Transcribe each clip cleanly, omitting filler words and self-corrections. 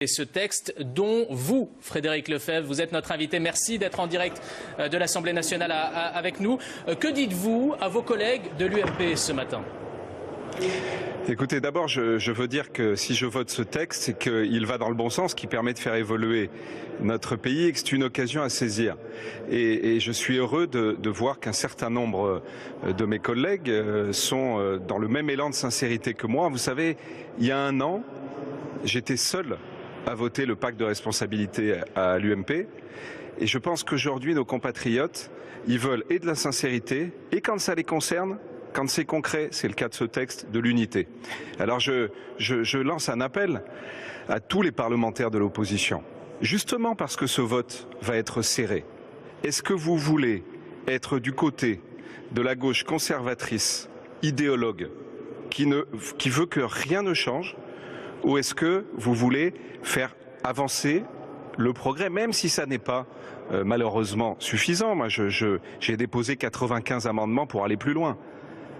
Et ce texte dont vous, Frédéric Lefebvre, vous êtes notre invité. Merci d'être en direct de l'Assemblée nationale avec nous. Que dites-vous à vos collègues de l'UMP ce matin ? Écoutez, d'abord, je veux dire que si je vote ce texte, c'est qu'il va dans le bon sens, qui permet de faire évoluer notre pays et que c'est une occasion à saisir. Et je suis heureux de voir qu'un certain nombre de mes collègues sont dans le même élan de sincérité que moi. Vous savez, il y a un an, j'étais seul à voter le pacte de responsabilité à l'UMP. Et je pense qu'aujourd'hui, nos compatriotes, ils veulent et de la sincérité, et quand ça les concerne, quand c'est concret, c'est le cas de ce texte, de l'unité. Alors je lance un appel à tous les parlementaires de l'opposition, justement parce que ce vote va être serré. Est-ce que vous voulez être du côté de la gauche conservatrice, idéologue, qui veut que rien ne change, ou est-ce que vous voulez faire avancer le progrès, même si ça n'est pas malheureusement suffisant? Moi, j'ai déposé 95 amendements pour aller plus loin.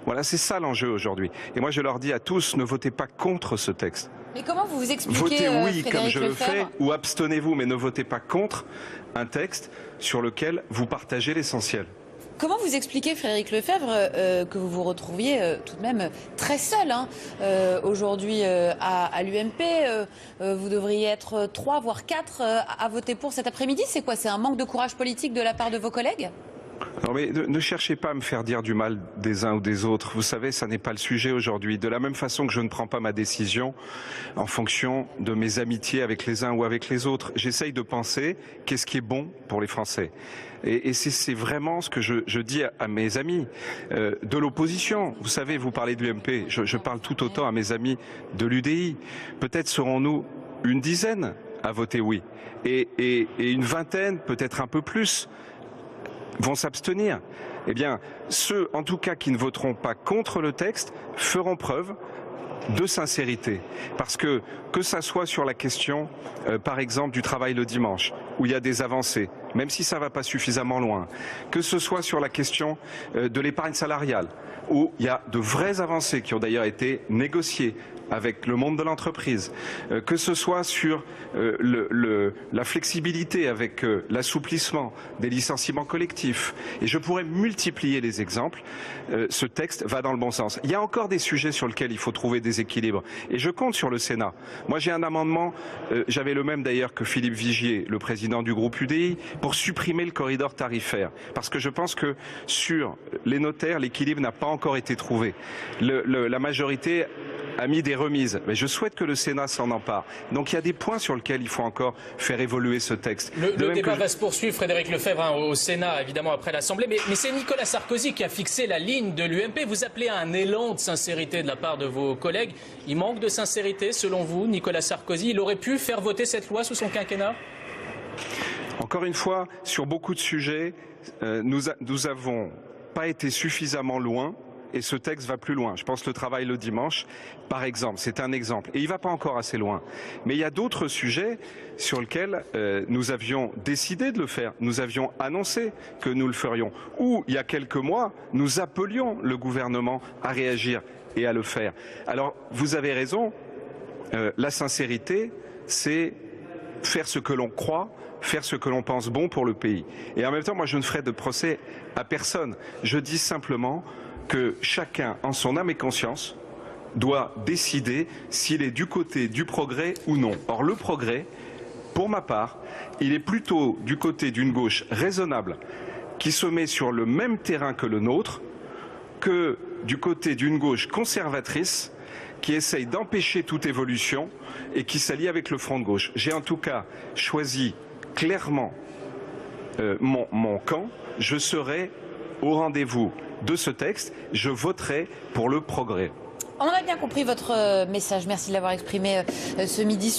Voilà, c'est ça l'enjeu aujourd'hui. Et moi, je leur dis à tous, ne votez pas contre ce texte. Mais comment vous expliquez, votez oui, Frédéric comme je le fais, Lefebvre, ou abstenez-vous, mais ne votez pas contre un texte sur lequel vous partagez l'essentiel. Comment vous expliquez, Frédéric Lefebvre, que vous vous retrouviez tout de même très seul aujourd'hui à l'UMP vous devriez être 3 voire 4 à voter pour cet après-midi. C'est quoi? C'est un manque de courage politique de la part de vos collègues? Non mais ne cherchez pas à me faire dire du mal des uns ou des autres. Vous savez, ça n'est pas le sujet aujourd'hui. De la même façon que je ne prends pas ma décision en fonction de mes amitiés avec les uns ou avec les autres. J'essaye de penser qu'est-ce qui est bon pour les Français. Et c'est vraiment ce que je dis à mes amis de l'opposition. Vous savez, vous parlez de l'UMP, je parle tout autant à mes amis de l'UDI. Peut-être serons-nous une dizaine à voter oui. Et une vingtaine, peut-être un peu plus, vont s'abstenir. Eh bien, ceux, en tout cas, qui ne voteront pas contre le texte, feront preuve de sincérité. Parce que ça soit sur la question, par exemple, du travail le dimanche, où il y a des avancées, même si ça ne va pas suffisamment loin, que ce soit sur la question de l'épargne salariale, où il y a de vraies avancées qui ont d'ailleurs été négociées avec le monde de l'entreprise, que ce soit sur la flexibilité avec l'assouplissement des licenciements collectifs. Et je pourrais multiplier les exemples. Ce texte va dans le bon sens. Il y a encore des sujets sur lesquels il faut trouver des équilibres. Et je compte sur le Sénat. Moi, j'ai un amendement, j'avais le même d'ailleurs que Philippe Vigier, le président du groupe UDI, pour supprimer le corridor tarifaire. Parce que je pense que sur les notaires, l'équilibre n'a pas encore été trouvé. La majorité a mis des remises. Mais je souhaite que le Sénat s'en empare. Donc il y a des points sur lesquels il faut encore faire évoluer ce texte. Le débat va se poursuivre, Frédéric Lefebvre, au Sénat, évidemment, après l'Assemblée. Mais c'est Nicolas Sarkozy qui a fixé la ligne de l'UMP. Vous appelez à un élan de sincérité de la part de vos collègues. Il manque de sincérité, selon vous, Nicolas Sarkozy. Il aurait pu faire voter cette loi sous son quinquennat? Encore une fois, sur beaucoup de sujets, nous n'avons pas été suffisamment loin. Et ce texte va plus loin. Je pense le travail le dimanche, par exemple, c'est un exemple. Et il ne va pas encore assez loin. Mais il y a d'autres sujets sur lesquels nous avions décidé de le faire. Nous avions annoncé que nous le ferions. Ou, il y a quelques mois, nous appelions le gouvernement à réagir et à le faire. Alors, vous avez raison, la sincérité, c'est faire ce que l'on croit, faire ce que l'on pense bon pour le pays. Et en même temps, moi, je ne ferai de procès à personne. Je dis simplement que chacun, en son âme et conscience, doit décider s'il est du côté du progrès ou non. Or, le progrès, pour ma part, il est plutôt du côté d'une gauche raisonnable qui se met sur le même terrain que le nôtre, que du côté d'une gauche conservatrice qui essaye d'empêcher toute évolution et qui s'allie avec le front de gauche. J'ai en tout cas choisi clairement mon camp. Je serai au rendez-vous de ce texte, je voterai pour le progrès. On a bien compris votre message. Merci de l'avoir exprimé ce midi.